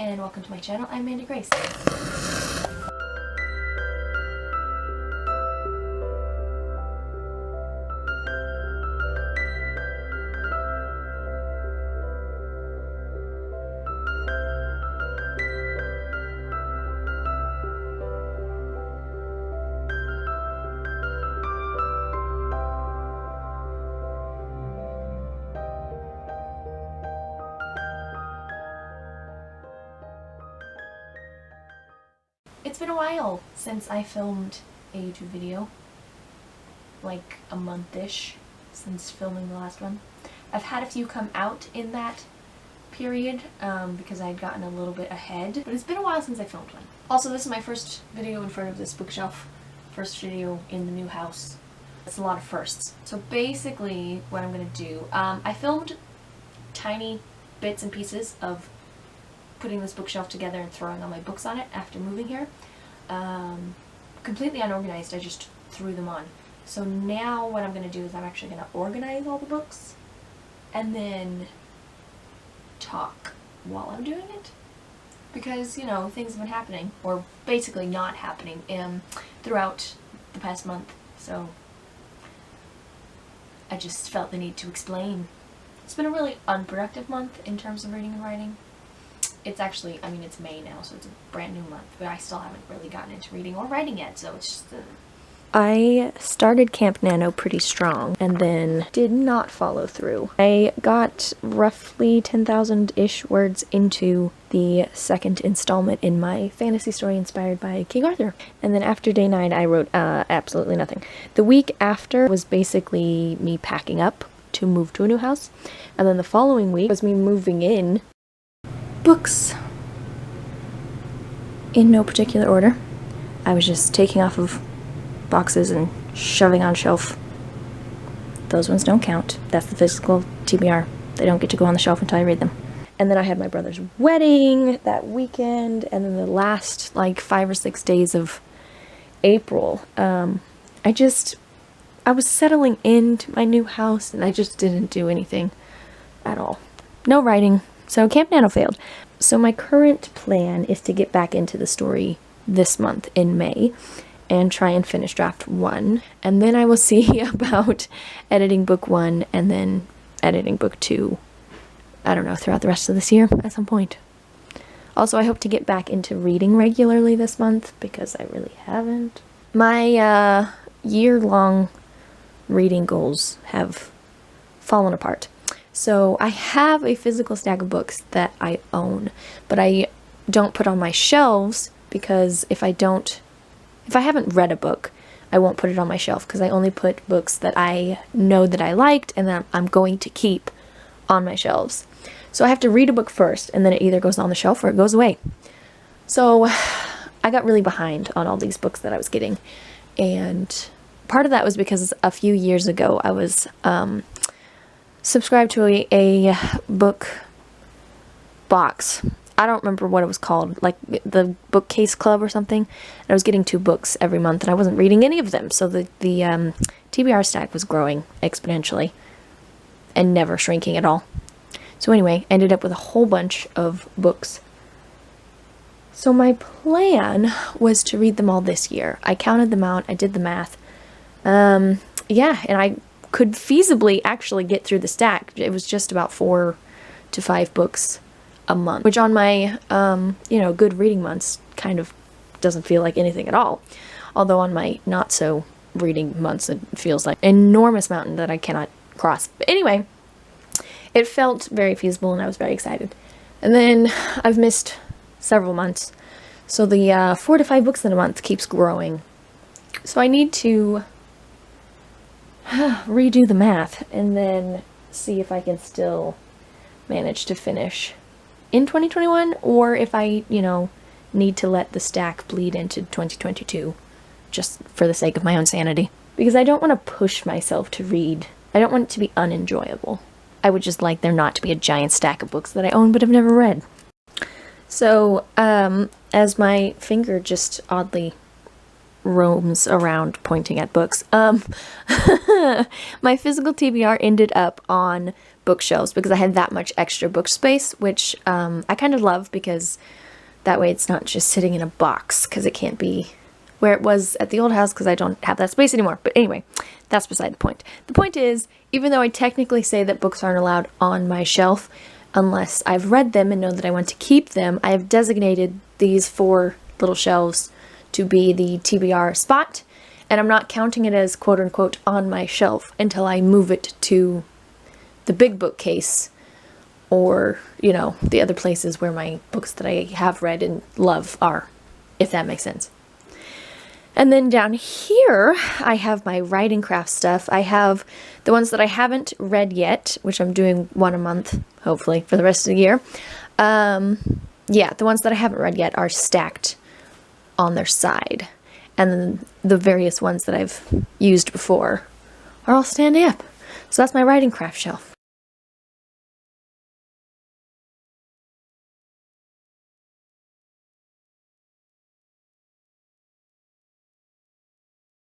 and welcome to my channel. I'm Mandi Grace. It's been a while since I filmed a YouTube video, like a month-ish since filming the last one. I've had a few come out in that period because I had gotten a little bit ahead, but it's been a while since I filmed one. Also, this is my first video in front of this bookshelf, first video in the new house. It's a lot of firsts. So basically what I'm going to do, I filmed tiny bits and pieces of putting this bookshelf together and throwing all my books on it after moving here. Completely unorganized, I just threw them on. So now what I'm going to do is I'm actually going to organize all the books and then talk while I'm doing it. Because, you know, things have been happening, or basically not happening, throughout the past month. So I just felt the need to explain. It's been a really unproductive month in terms of reading and writing. It's actually, I mean, it's May now, so it's a brand new month, but I still haven't really gotten into reading or writing yet, so it's just I started Camp NaNo pretty strong, and then did not follow through. I got roughly 10,000-ish words into the second installment in my fantasy story inspired by King Arthur. And then after day 9, I wrote absolutely nothing. The week after was basically me packing up to move to a new house, and then the following week was me moving in. Books. In no particular order. I was just taking off of boxes and shoving on shelf. Those ones don't count. That's the physical TBR. They don't get to go on the shelf until I read them. And then I had my brother's wedding that weekend, and then the last like 5 or 6 days of April, I was settling into my new house and I just didn't do anything at all. No writing. So Camp NaNo failed. So my current plan is to get back into the story this month in May and try and finish draft 1. And then I will see about editing book 1 and then editing book 2, I don't know, throughout the rest of this year at some point. Also, I hope to get back into reading regularly this month because I really haven't. My year-long reading goals have fallen apart. So I have a physical stack of books that I own, but I don't put on my shelves because if I haven't read a book, I won't put it on my shelf because I only put books that I know that I liked and that I'm going to keep on my shelves. So I have to read a book first, and then it either goes on the shelf or it goes away. So I got really behind on all these books that I was getting, and part of that was because a few years ago I was subscribed to a book box. I don't remember what it was called, like the Bookcase Club or something. And I was getting 2 books every month and I wasn't reading any of them. So the TBR stack was growing exponentially and never shrinking at all. So anyway, I ended up with a whole bunch of books. So my plan was to read them all this year. I counted them out, I did the math. Yeah, and I could feasibly actually get through the stack. It was just about 4 to 5 books a month, which on my, good reading months kind of doesn't feel like anything at all. Although on my not so reading months, it feels like an enormous mountain that I cannot cross. But anyway, it felt very feasible and I was very excited. And then I've missed several months. So the 4 to 5 books in a month keeps growing. So I need to redo the math and then see if I can still manage to finish in 2021 or if I, need to let the stack bleed into 2022 just for the sake of my own sanity. Because I don't want to push myself to read. I don't want it to be unenjoyable. I would just like there not to be a giant stack of books that I own but have never read. So, as my finger just oddly roams around pointing at books, My physical TBR ended up on bookshelves because I had that much extra book space, which I kind of love because that way it's not just sitting in a box, because it can't be where it was at the old house because I don't have that space anymore. But anyway, that's beside the point. The point is, even though I technically say that books aren't allowed on my shelf unless I've read them and know that I want to keep them, I have designated these 4 little shelves to be the TBR spot, and I'm not counting it as quote-unquote on my shelf until I move it to the big bookcase, or, you know, the other places where my books that I have read and love are, if that makes sense. And then down here, I have my writing craft stuff. I have the ones that I haven't read yet, which I'm doing 1 a month, hopefully, for the rest of the year. Yeah, the ones that I haven't read yet are stacked on their side. And then the various ones that I've used before are all standing up. So that's my writing craft shelf.